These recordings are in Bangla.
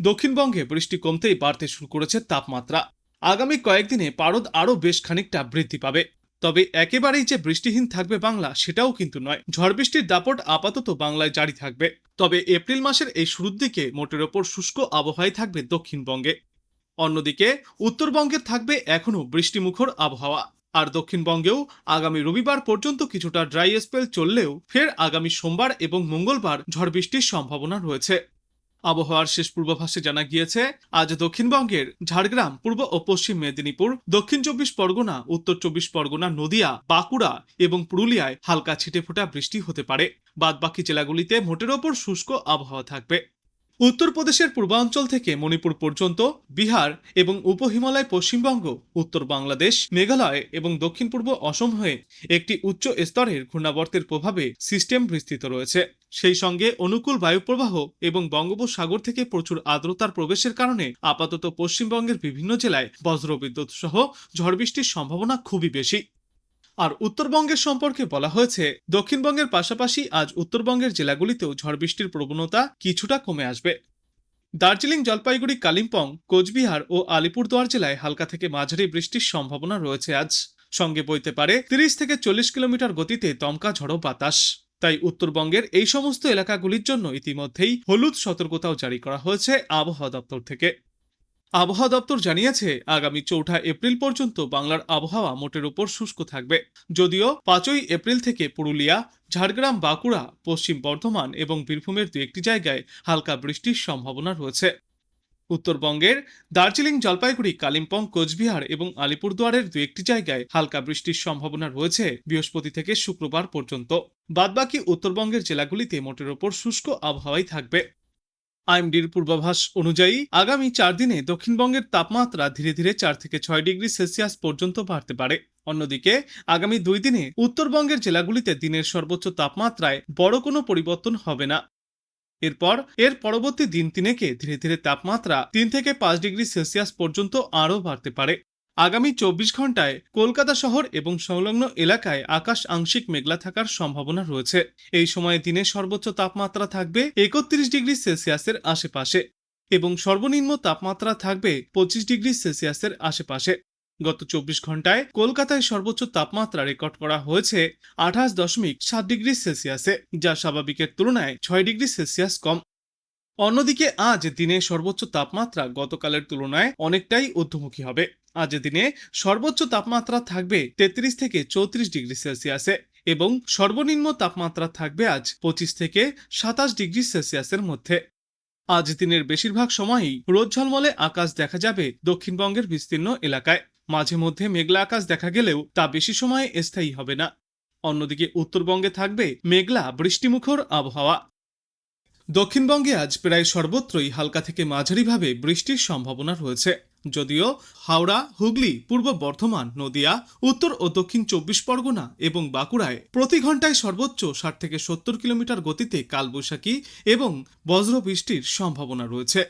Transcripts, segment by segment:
দক্ষিণবঙ্গে বৃষ্টি কমতেই বাড়তে শুরু করেছে তাপমাত্রা। আগামী কয়েকদিনে পারদ আরও বেশ খানিকটা বৃদ্ধি পাবে। তবে একেবারেই যে বৃষ্টিহীন থাকবে বাংলা সেটাও কিন্তু নয়। ঝড় বৃষ্টির দাপট আপাতত বাংলায় জারি থাকবে। তবে এপ্রিল মাসের এই শুরুর দিকে মোটের ওপর শুষ্ক আবহাওয়াই থাকবে দক্ষিণবঙ্গে। অন্যদিকে উত্তরবঙ্গের থাকবে এখনও বৃষ্টিমুখর আবহাওয়া। আর দক্ষিণবঙ্গেও আগামী রবিবার পর্যন্ত কিছুটা ড্রাই স্পেল চললেও ফের আগামী সোমবার এবং মঙ্গলবার ঝড় বৃষ্টির সম্ভাবনা রয়েছে। আবহাওয়ার শেষ পূর্বাভাসে জানা গিয়েছে, আজ দক্ষিণবঙ্গের ঝাড়গ্রাম, পূর্ব ও পশ্চিম মেদিনীপুর, দক্ষিণ 24 পরগনা, উত্তর 24 পরগনা, নদিয়া, বাঁকুড়া এবং পুরুলিয়ায় হালকা ছিটেফোঁটা বৃষ্টি হতে পারে। বাদবাকি জেলাগুলিতে মোটের ওপর শুষ্ক আবহাওয়া থাকবে। উত্তরপ্রদেশের পূর্বাঞ্চল থেকে মণিপুর পর্যন্ত, বিহার এবং উপহিমালয়, পশ্চিমবঙ্গ, উত্তর বাংলাদেশ, মেঘালয় এবং দক্ষিণ পূর্ব অসম হয়ে একটি উচ্চ স্তরের ঘূর্ণাবর্তের প্রভাবে সিস্টেম বিস্তৃত রয়েছে। সেই সঙ্গে অনুকূল বায়ুপ্রবাহ এবং বঙ্গোপসাগর থেকে প্রচুর আর্দ্রতার প্রবেশের কারণে আপাতত পশ্চিমবঙ্গের বিভিন্ন জেলায় বজ্রবিদ্যুৎ সহ ঝড় বৃষ্টির সম্ভাবনা খুবই বেশি। আর উত্তরবঙ্গের সম্পর্কে বলা হয়েছে, দক্ষিণবঙ্গের পাশাপাশি আজ উত্তরবঙ্গের জেলাগুলিতেও ঝড় বৃষ্টির প্রবণতা কিছুটা কমে আসবে। দার্জিলিং, জলপাইগুড়ি, কালিম্পং, কোচবিহার ও আলিপুরদুয়ার জেলায় হালকা থেকে মাঝারি বৃষ্টির সম্ভাবনা রয়েছে আজ। সঙ্গে বইতে পারে 30 থেকে 40 কিলোমিটার গতিতে দমকা ঝড়ো বাতাস। তাই উত্তরবঙ্গের এই সমস্ত এলাকাগুলির জন্য ইতিমধ্যেই হলুদ সতর্কতাও জারি করা হয়েছে আবহাওয়া দপ্তর থেকে। আবহাওয়া দপ্তর জানিয়েছে, আগামী 4 এপ্রিল পর্যন্ত বাংলার আবহাওয়া মোটের উপর শুষ্ক থাকবে। যদিও 5 এপ্রিল থেকে পুরুলিয়া, ঝাড়গ্রাম, বাঁকুড়া, পশ্চিম বর্ধমান এবং বীরভূমের দু একটি জায়গায় হালকা বৃষ্টির সম্ভাবনা রয়েছে। উত্তরবঙ্গের দার্জিলিং, জলপাইগুড়ি, কালিম্পং, কোচবিহার এবং আলিপুরদুয়ারের দু একটি জায়গায় হালকা বৃষ্টির সম্ভাবনা রয়েছে বৃহস্পতি থেকে শুক্রবার পর্যন্ত। বাদবাকি উত্তরবঙ্গের জেলাগুলিতে মোটের ওপর শুষ্ক আবহাওয়াই থাকবে। আইএমডির পূর্বাভাস অনুযায়ী আগামী 4 দিনে দক্ষিণবঙ্গের তাপমাত্রা ধীরে ধীরে 4 থেকে 6 ডিগ্রি সেলসিয়াস পর্যন্ত বাড়তে পারে। অন্যদিকে আগামী 2 দিনে উত্তরবঙ্গের জেলাগুলিতে দিনের সর্বোচ্চ তাপমাত্রায় বড় কোনো পরিবর্তন হবে না। এর পরবর্তী দিন তিনেকে ধীরে ধীরে তাপমাত্রা 3 থেকে 5 ডিগ্রি সেলসিয়াস পর্যন্ত আরও বাড়তে পারে। আগামী 24 ঘন্টায় কলকাতা শহর এবং সংলগ্ন এলাকায় আকাশ আংশিক মেঘলা থাকার সম্ভাবনা রয়েছে। এই সময়ে দিনের সর্বোচ্চ তাপমাত্রা থাকবে 31 ডিগ্রি সেলসিয়াসের আশেপাশে এবং সর্বনিম্ন তাপমাত্রা থাকবে 25 ডিগ্রি সেলসিয়াসের আশেপাশে। গত 24 ঘন্টায় কলকাতায় সর্বোচ্চ তাপমাত্রা রেকর্ড করা হয়েছে 28.7 ডিগ্রি সেলসিয়াসে, যা স্বাভাবিকের তুলনায় 6 ডিগ্রি সেলসিয়াস কম। অন্যদিকে আজ দিনে সর্বোচ্চ তাপমাত্রা গতকালের তুলনায় অনেকটাই ঊর্ধ্বমুখী হবে। আজ দিনে সর্বোচ্চ তাপমাত্রা থাকবে 33 থেকে 34 ডিগ্রি সেলসিয়াসে এবং সর্বনিম্ন তাপমাত্রা থাকবে আজ 25 থেকে 27 ডিগ্রি সেলসিয়াসের মধ্যে। আজ দিনের বেশিরভাগ সময়ই রোদ ঝলমলে আকাশ দেখা যাবে দক্ষিণবঙ্গের বিস্তীর্ণ এলাকায়। মাঝে মধ্যে মেঘলা আকাশ দেখা গেলেও তা বেশি সময় স্থায়ী হবে না। অন্যদিকে উত্তরবঙ্গে থাকবে মেঘলা বৃষ্টিমুখর আবহাওয়া। দক্ষিণবঙ্গে আজ প্রায় সর্বত্রই হালকা থেকে মাঝারিভাবে বৃষ্টির সম্ভাবনা রয়েছে। যদিও হাওড়া, হুগলি, পূর্ব বর্ধমান, নদিয়া, উত্তর ও দক্ষিণ 24 পরগনা এবং বাঁকুড়ায় প্রতি ঘন্টায় সর্বোচ্চ 60 থেকে 70 কিলোমিটার গতিতে কালবৈশাখী এবং বজ্র বৃষ্টির সম্ভাবনা রয়েছে।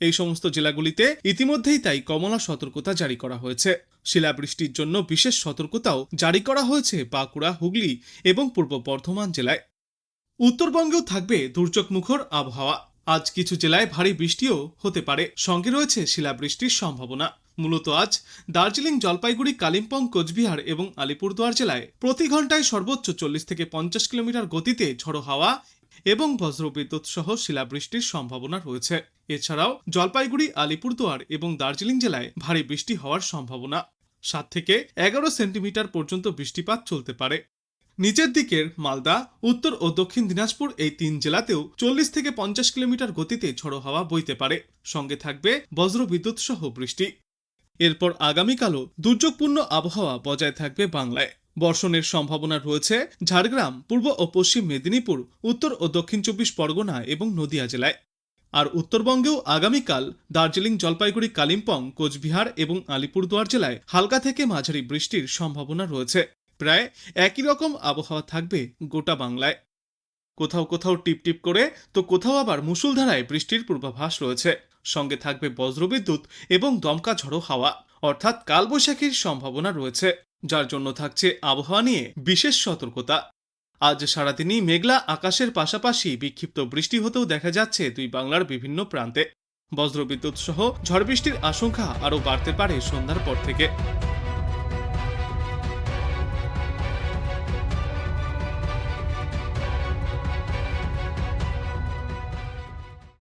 এই সমস্ত জেলাগুলিতে ইতিমধ্যেই তাই কমলা সতর্কতা জারি করা হয়েছে। শিলাবৃষ্টির জন্য বিশেষ সতর্কতাও জারি করা হয়েছে বাঁকুড়া, হুগলি এবং পূর্ব বর্ধমান জেলায়। উত্তরবঙ্গেও থাকবে দুর্যোগমুখর আবহাওয়া। আজ কিছু জেলায় ভারী বৃষ্টিও হতে পারে, সঙ্গে রয়েছে শিলাবৃষ্টির সম্ভাবনা। মূলত আজ দার্জিলিং, জলপাইগুড়ি, কালিম্পং, কোচবিহার এবং আলিপুরদুয়ার জেলায় প্রতি ঘন্টায় সর্বোচ্চ 40 থেকে 50 কিলোমিটার গতিতে ঝড়ো হাওয়া এবং বজ্রবিদ্যুৎ সহ শিলাবৃষ্টির সম্ভাবনা রয়েছে। এছাড়াও জলপাইগুড়ি, আলিপুরদুয়ার এবং দার্জিলিং জেলায় ভারী বৃষ্টি হওয়ার সম্ভাবনা। 7 থেকে 11 সেন্টিমিটার পর্যন্ত বৃষ্টিপাত চলতে পারে। নিচের দিকের মালদা, উত্তর ও দক্ষিণ দিনাজপুর এই 3 জেলাতেও 40 থেকে 50 কিলোমিটার গতিতে ঝড়ো হাওয়া বইতে পারে। সঙ্গে থাকবে বজ্রবিদ্যুৎ সহ বৃষ্টি। এরপর আগামীকালও দুর্যোগপূর্ণ আবহাওয়া বজায় থাকবে বাংলায়। বর্ষণের সম্ভাবনা রয়েছে ঝাড়গ্রাম, পূর্ব ও পশ্চিম মেদিনীপুর, উত্তর ও দক্ষিণ 24 পরগনা এবং নদিয়া জেলায়। আর উত্তরবঙ্গেও আগামীকাল দার্জিলিং, জলপাইগুড়ি, কালিম্পং, কোচবিহার এবং আলিপুরদুয়ার জেলায় হালকা থেকে মাঝারি বৃষ্টির সম্ভাবনা রয়েছে। প্রায় একই রকম আবহাওয়া থাকবে গোটা বাংলায়। কোথাও কোথাও টিপটিপ করে তো কোথাও আবার মুষলধারায় বৃষ্টির পূর্বাভাস রয়েছে। সঙ্গে থাকবে বজ্রবিদ্যুৎ এবং দমকা ঝড়ো হাওয়া, অর্থাৎ কালবৈশাখীর সম্ভাবনা রয়েছে, যার জন্য থাকছে আবহাওয়া নিয়ে বিশেষ সতর্কতা। আজ সারাদিনই মেঘলা আকাশের পাশাপাশি বিক্ষিপ্ত বৃষ্টি হতেও দেখা যাচ্ছে দুই বাংলার বিভিন্ন প্রান্তে। বজ্রবিদ্যুৎ সহ ঝড় বৃষ্টির আশঙ্কা আরও বাড়তে পারে সন্ধ্যার পর থেকে।